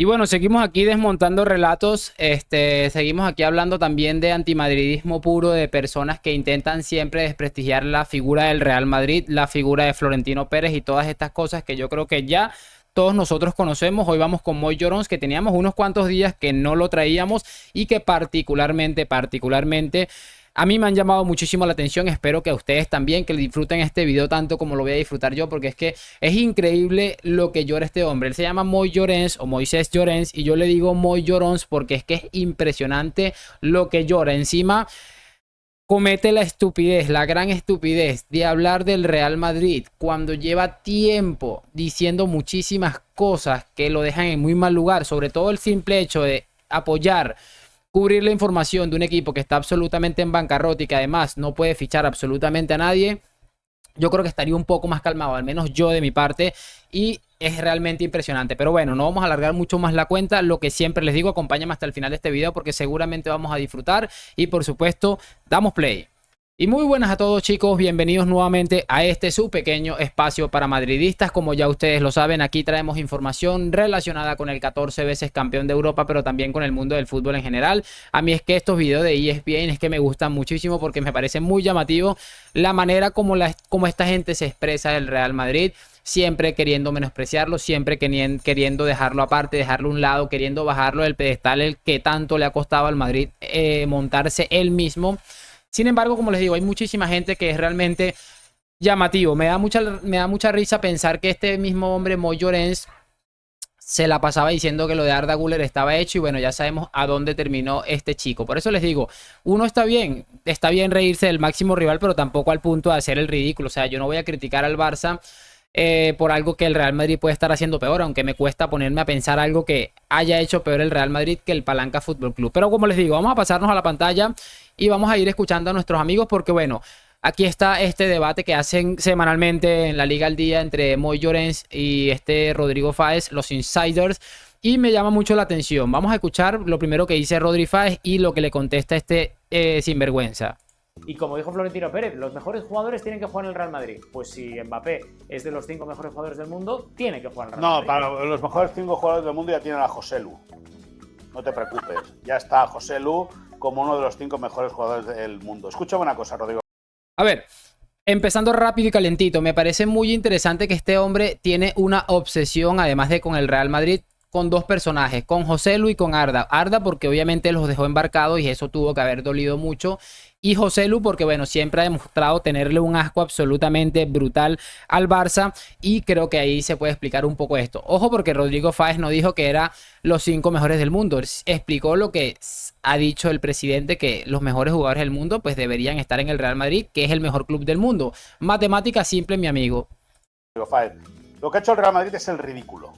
Y bueno, seguimos aquí desmontando relatos, seguimos aquí hablando también de antimadridismo puro, de personas que intentan siempre desprestigiar la figura del Real Madrid, la figura de Florentino Pérez y todas estas cosas que yo creo que ya todos nosotros conocemos. Hoy vamos con Moy Llorons, que teníamos unos cuantos días que no lo traíamos y que particularmente a mí me han llamado muchísimo la atención. Espero que a ustedes también, que disfruten este video tanto como lo voy a disfrutar yo, porque es que es increíble lo que llora este hombre. Él se llama Moy Llorens o Moisés Llorens y yo le digo Moy Llorons porque es que es impresionante lo que llora. Encima comete la estupidez, la gran estupidez de hablar del Real Madrid cuando lleva tiempo diciendo muchísimas cosas que lo dejan en muy mal lugar, sobre todo el simple hecho de apoyar, cubrir la información de un equipo que está absolutamente en bancarrota y que además no puede fichar absolutamente a nadie. Yo creo que estaría un poco más calmado, al menos yo de mi parte, y es realmente impresionante. Pero bueno, no vamos a alargar mucho más la cuenta. Lo que siempre les digo, acompáñame hasta el final de este video porque seguramente vamos a disfrutar y por supuesto, damos play. Y muy buenas a todos, chicos, bienvenidos nuevamente a este su pequeño espacio para madridistas. Como ya ustedes lo saben, aquí traemos información relacionada con el 14 veces campeón de Europa, pero también con el mundo del fútbol en general. A mí es que estos videos de ESPN es que me gustan muchísimo porque me parece muy llamativo la manera como esta gente se expresa del Real Madrid, siempre queriendo menospreciarlo, siempre queriendo dejarlo aparte, dejarlo a un lado, queriendo bajarlo del pedestal el que tanto le ha costado al Madrid montarse él mismo. Sin embargo, como les digo, hay muchísima gente que es realmente llamativo. Me da mucha risa pensar que este mismo hombre, Moy Llorens, se la pasaba diciendo que lo de Arda Güler estaba hecho y bueno, ya sabemos a dónde terminó este chico. Por eso les digo, uno está bien reírse del máximo rival, pero tampoco al punto de hacer el ridículo. O sea, yo no voy a criticar al Barça por algo que el Real Madrid puede estar haciendo peor, aunque me cuesta ponerme a pensar algo que haya hecho peor el Real Madrid que el Palanca Fútbol Club. Pero como les digo, vamos a pasarnos a la pantalla y vamos a ir escuchando a nuestros amigos porque bueno, aquí está este debate que hacen semanalmente en la Liga al Día entre Moy Llorens y Rodrigo Fáez, los insiders, y me llama mucho la atención. Vamos a escuchar lo primero que dice Rodri Fáez y lo que le contesta sinvergüenza. Y como dijo Florentino Pérez, los mejores jugadores tienen que jugar en el Real Madrid. Pues si Mbappé es de los 5 mejores jugadores del mundo, tiene que jugar en el Real Madrid. No, para los mejores 5 jugadores del mundo ya tienen a Joselu. No te preocupes. Ya está Joselu como uno de los 5 mejores jugadores del mundo. Escúchame una cosa, Rodrigo. A ver, empezando rápido y calentito, me parece muy interesante que este hombre tiene una obsesión, además de con el Real Madrid, con dos personajes, con Joselu y con Arda. Arda porque obviamente los dejó embarcados y eso tuvo que haber dolido mucho. Y Joselu porque, bueno, siempre ha demostrado tenerle un asco absolutamente brutal al Barça y creo que ahí se puede explicar un poco esto. Ojo porque Rodrigo Fáez no dijo que era los 5 mejores del mundo. Explicó lo que ha dicho el presidente, que los mejores jugadores del mundo pues deberían estar en el Real Madrid, que es el mejor club del mundo. Matemática simple, mi amigo. Fáez, lo que ha hecho el Real Madrid es el ridículo.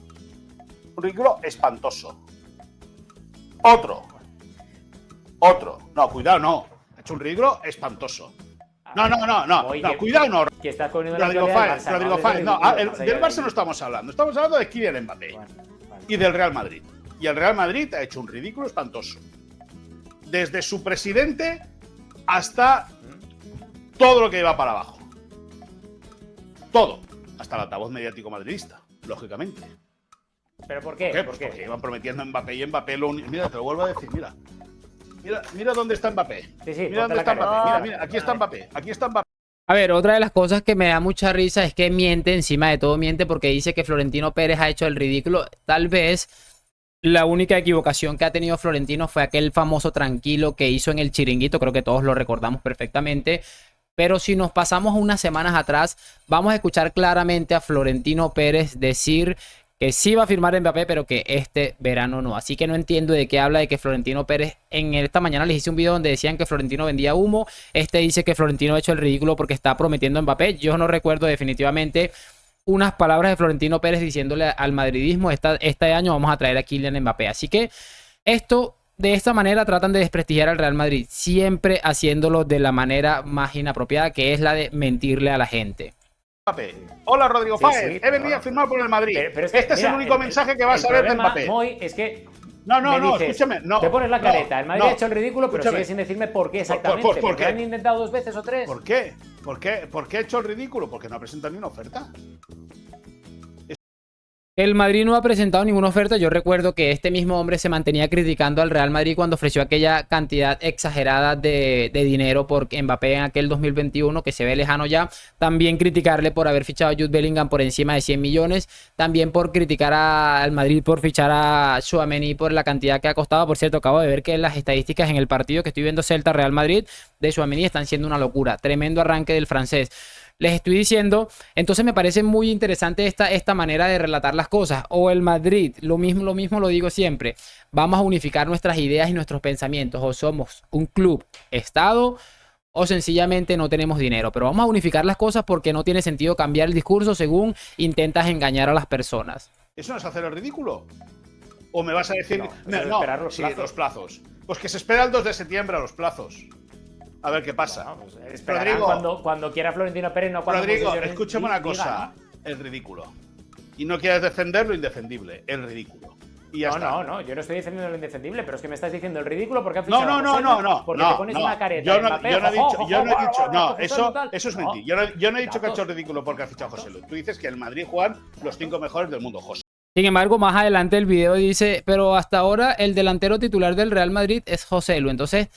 Un ridículo espantoso. Otro. No, cuidado, no. Ha hecho un ridículo espantoso. No, cuidado, no. Que estás poniendo Rodrigo Fáez, no, del Barça no estamos hablando. Estamos hablando de Kylian Mbappé y del Real Madrid. Y el Real Madrid ha hecho un ridículo espantoso. Desde su presidente hasta todo lo que va para abajo. Todo. Hasta el altavoz mediático madridista, lógicamente. ¿Pero por qué? Pues porque iban prometiendo a Mbappé y Mbappé mira, te lo vuelvo a decir, mira. Mira dónde está Mbappé. Sí, mira dónde está Mbappé. Mira, aquí está Mbappé. Aquí está Mbappé. A ver, otra de las cosas que me da mucha risa es que miente, encima de todo miente, porque dice que Florentino Pérez ha hecho el ridículo. Tal vez la única equivocación que ha tenido Florentino fue aquel famoso tranquilo que hizo en el Chiringuito. Creo que todos lo recordamos perfectamente. Pero si nos pasamos unas semanas atrás, vamos a escuchar claramente a Florentino Pérez decir que sí va a firmar Mbappé, pero que este verano no. Así que no entiendo de qué habla de que Florentino Pérez... En esta mañana les hice un video donde decían que Florentino vendía humo. Dice que Florentino ha hecho el ridículo porque está prometiendo a Mbappé. Yo no recuerdo definitivamente unas palabras de Florentino Pérez diciéndole al madridismo este año vamos a traer a Kylian Mbappé. Así que de esta manera tratan de desprestigiar al Real Madrid, siempre haciéndolo de la manera más inapropiada, que es la de mentirle a la gente. Mbappé. Hola, Rodrigo Fáez. He venido a firmar por el Madrid. Pero es que, este es el único mensaje que vas a ver de Mbappé. Moy, es que no, escúchame. No, te pones la careta. El Madrid ha hecho el ridículo, pero escúchame. sigue sin decirme por qué exactamente. ¿Por qué? ¿Han intentado 2 veces o 3? ¿Por qué? ¿Por qué ha hecho el ridículo? Porque no ha presentado ni una oferta. El Madrid no ha presentado ninguna oferta. Yo recuerdo que este mismo hombre se mantenía criticando al Real Madrid cuando ofreció aquella cantidad exagerada de dinero por Mbappé en aquel 2021, que se ve lejano ya. También criticarle por haber fichado a Jude Bellingham por encima de 100 millones. También por criticar al Madrid por fichar a Tchouaméni por la cantidad que ha costado. Por cierto, acabo de ver que las estadísticas en el partido que estoy viendo Celta-Real Madrid de Tchouaméni están siendo una locura. Tremendo arranque del francés. Les estoy diciendo, entonces me parece muy interesante esta manera de relatar las cosas. O el Madrid, lo mismo lo digo siempre. Vamos a unificar nuestras ideas y nuestros pensamientos. O somos un club, estado, o sencillamente no tenemos dinero. Pero vamos a unificar las cosas porque no tiene sentido cambiar el discurso según intentas engañar a las personas. ¿Eso no es hacer el ridículo? ¿O me vas a decir? No, esperar los plazos. Pues que se espera el 2 de septiembre a los plazos. A ver qué pasa. Bueno, pues esperarán cuando quiera Florentino Pérez, no cuando Rodrigo, escúchame una cosa. ¿No? El ridículo. Y no quieres defender lo indefendible. El ridículo. Y ya está. No, yo no estoy defendiendo lo indefendible, pero es que me estás diciendo el ridículo porque han fichado no. Porque te pones una careta. Yo no he dicho. No, eso es mentira. Yo no he dicho que ha hecho el ridículo porque ha fichado a José Lu. Tú dices que el Madrid juegan los 5 mejores del mundo, José. Sin embargo, más adelante el video dice, pero hasta ahora el delantero titular del Real Madrid es José Lu. Entonces,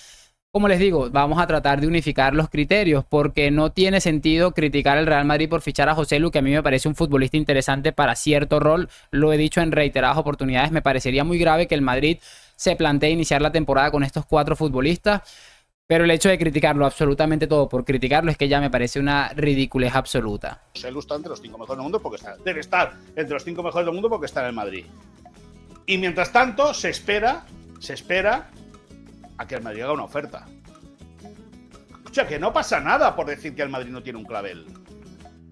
como les digo, vamos a tratar de unificar los criterios porque no tiene sentido criticar al Real Madrid por fichar a José Lu, que a mí me parece un futbolista interesante para cierto rol. Lo he dicho en reiteradas oportunidades. Me parecería muy grave que el Madrid se plantee iniciar la temporada con estos 4 futbolistas. Pero el hecho de criticarlo absolutamente todo por criticarlo es que ya me parece una ridiculez absoluta. José Lu está entre los 5 mejores del mundo porque debe estar entre los 5 mejores del mundo porque está en el Madrid. Y mientras tanto se espera a que el Madrid haga una oferta. O sea, que no pasa nada por decir que el Madrid no tiene un clavel.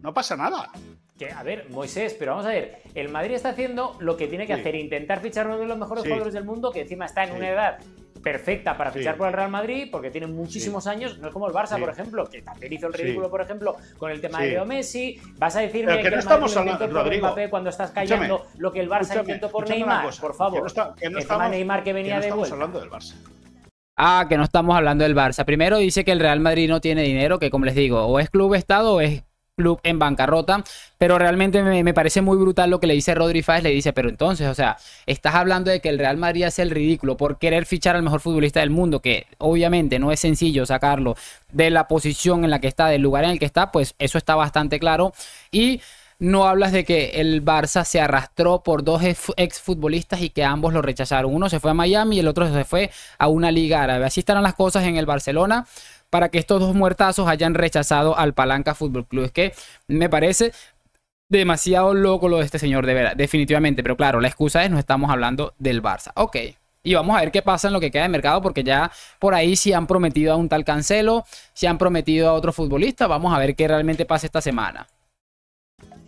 No pasa nada. Que, a ver, Moisés, pero vamos a ver. El Madrid está haciendo lo que tiene que hacer, intentar fichar uno de los mejores jugadores del mundo, que encima está en una edad perfecta para fichar por el Real Madrid, porque tiene muchísimos años. No es como el Barça, por ejemplo, que también hizo el ridículo, por ejemplo, con el tema de Leo Messi. Vas a decirme que no estamos hablando, Rodrigo, Mbappé cuando estás callando lo que el Barça intentó por Neymar, por favor. El tema Neymar que venía de vuelta. Hablando del Barça. Ah, que no estamos hablando del Barça. Primero dice que el Real Madrid no tiene dinero, que como les digo, o es club estado o es club en bancarrota, pero realmente me parece muy brutal lo que le dice Rodri Fáez. Le dice, pero entonces, o sea, estás hablando de que el Real Madrid hace el ridículo por querer fichar al mejor futbolista del mundo, que obviamente no es sencillo sacarlo de la posición en la que está, del lugar en el que está, pues eso está bastante claro. Y no hablas de que el Barça se arrastró por 2 exfutbolistas y que ambos lo rechazaron. Uno se fue a Miami y el otro se fue a una liga árabe. Así estarán las cosas en el Barcelona para que estos 2 muertazos hayan rechazado al Palanca Fútbol Club. Es que me parece demasiado loco lo de este señor, de verdad, definitivamente. Pero claro, la excusa es no estamos hablando del Barça. Ok. Y vamos a ver qué pasa en lo que queda de mercado, porque ya por ahí sí han prometido a un tal Cancelo, sí han prometido a otro futbolista. Vamos a ver qué realmente pasa esta semana.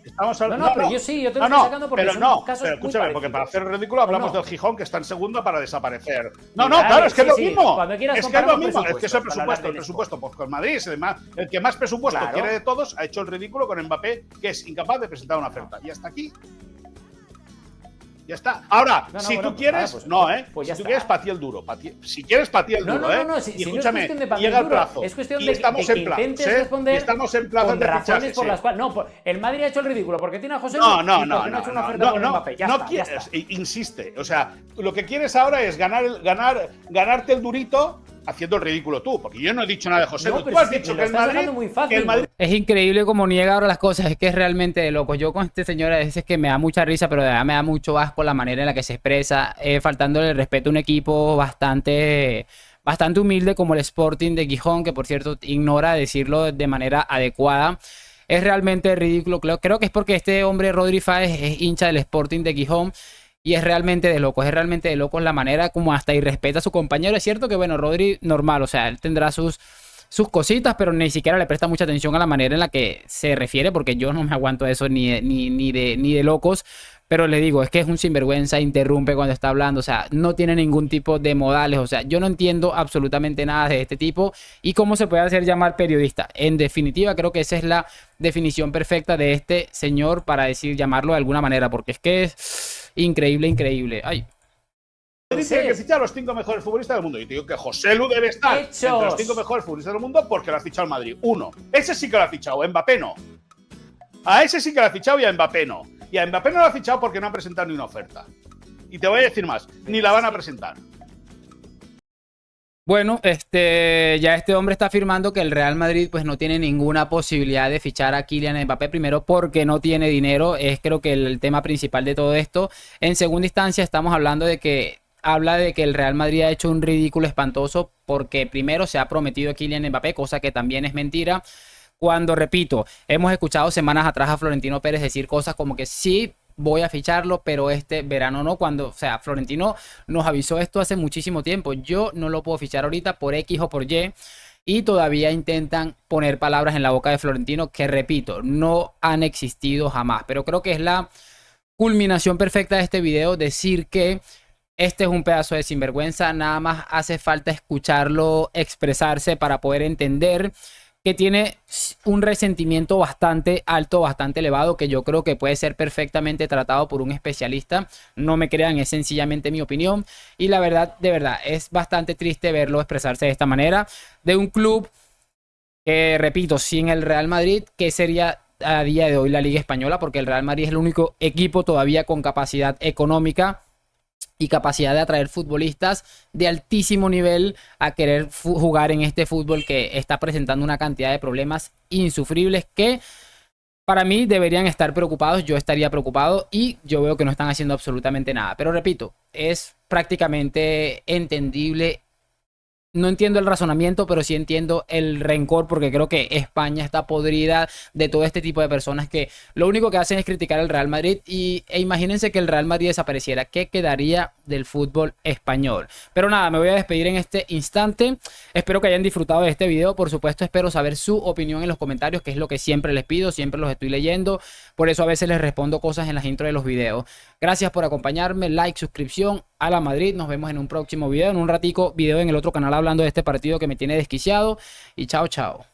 Estamos hablando, pero yo sí, yo te lo estoy sacando porque son casos pero escúchame, porque para hacer el ridículo hablamos del Gijón, que está en segunda para desaparecer. Claro, es que es lo mismo. Es que es lo mismo. Es que es el presupuesto. Pues con Madrid es el que más presupuesto quiere de todos, ha hecho el ridículo con Mbappé, que es incapaz de presentar una oferta. Y hasta aquí. Ya está. Ahora, si tú quieres, si tú quieres, patí el duro. Si quieres, patí el duro, y escúchame, llega el plazo. Es cuestión y de estamos que en plazo. intentes responder y estamos en plazo con de razones por las cuales. No, el Madrid ha hecho el ridículo porque tiene a José Lu y porque no ha hecho una oferta por Mbappé. Ya está. Insiste. O sea, lo que quieres ahora es ganarte el durito haciendo el ridículo tú, porque yo no he dicho nada de José Lu. Tú has dicho que el Madrid. Es increíble como niega ahora las cosas, es que es realmente de loco. Yo con este señor a veces que me da mucha risa, pero de verdad me da mucho asco la manera en la que se expresa, faltándole el respeto a un equipo bastante humilde como el Sporting de Gijón, que por cierto ignora decirlo de manera adecuada. Es realmente ridículo. Creo que es porque este hombre, Rodri Fáez, es hincha del Sporting de Gijón. Y es realmente de locos la manera como hasta irrespeta a su compañero. Es cierto que, bueno, Rodri normal, o sea, él tendrá sus cositas, pero ni siquiera le presta mucha atención a la manera en la que se refiere, porque yo no me aguanto eso ni de locos. Pero le digo, es que es un sinvergüenza, interrumpe cuando está hablando, o sea, no tiene ningún tipo de modales, o sea, yo no entiendo absolutamente nada de este tipo y cómo se puede hacer llamar periodista. En definitiva, creo que esa es la definición perfecta de este señor para llamarlo de alguna manera, porque es que es increíble. Ay. Madrid tiene que fichar a los 5 mejores futbolistas del mundo. Y te digo que José Lu debe estar entre los 5 mejores futbolistas del mundo porque lo ha fichado el Madrid. Uno, ese sí que lo ha fichado, Mbappé no. A ese sí que lo ha fichado y a Mbappé no. Y a Mbappé no lo ha fichado porque no han presentado ni una oferta. Y te voy a decir más, ni la van a presentar. Bueno, ya este hombre está afirmando que el Real Madrid pues no tiene ninguna posibilidad de fichar a Kylian Mbappé, primero porque no tiene dinero, es creo que el tema principal de todo esto. En segunda instancia estamos hablando de que habla de que el Real Madrid ha hecho un ridículo espantoso porque primero se ha prometido a Kylian Mbappé, cosa que también es mentira. Cuando, repito, hemos escuchado semanas atrás a Florentino Pérez decir cosas como que sí, voy a ficharlo, pero este verano no, cuando, o sea, Florentino nos avisó esto hace muchísimo tiempo. Yo no lo puedo fichar ahorita por X o por Y. Y todavía intentan poner palabras en la boca de Florentino que, repito, no han existido jamás. Pero creo que es la culminación perfecta de este video, decir que este es un pedazo de sinvergüenza. Nada más hace falta escucharlo expresarse para poder entender que tiene un resentimiento bastante alto, bastante elevado, que yo creo que puede ser perfectamente tratado por un especialista. No me crean, es sencillamente mi opinión. Y la verdad, de verdad, es bastante triste verlo expresarse de esta manera. De un club que, repito, sin el Real Madrid, que sería a día de hoy la Liga Española, porque el Real Madrid es el único equipo todavía con capacidad económica y capacidad de atraer futbolistas de altísimo nivel a querer jugar en este fútbol que está presentando una cantidad de problemas insufribles que para mí deberían estar preocupados. Yo estaría preocupado y yo veo que no están haciendo absolutamente nada. Pero repito, es prácticamente entendible. No entiendo el razonamiento, pero sí entiendo el rencor, porque creo que España está podrida de todo este tipo de personas que lo único que hacen es criticar al Real Madrid. E imagínense que el Real Madrid desapareciera. ¿Qué quedaría del fútbol español? Pero nada, me voy a despedir en este instante. Espero que hayan disfrutado de este video. Por supuesto, espero saber su opinión en los comentarios, que es lo que siempre les pido. Siempre los estoy leyendo. Por eso a veces les respondo cosas en las intros de los videos. Gracias por acompañarme. Like, suscripción. A la Madrid. Nos vemos en un próximo video. En un ratico, video en el otro canal hablando de este partido que me tiene desquiciado. Y chao, chao.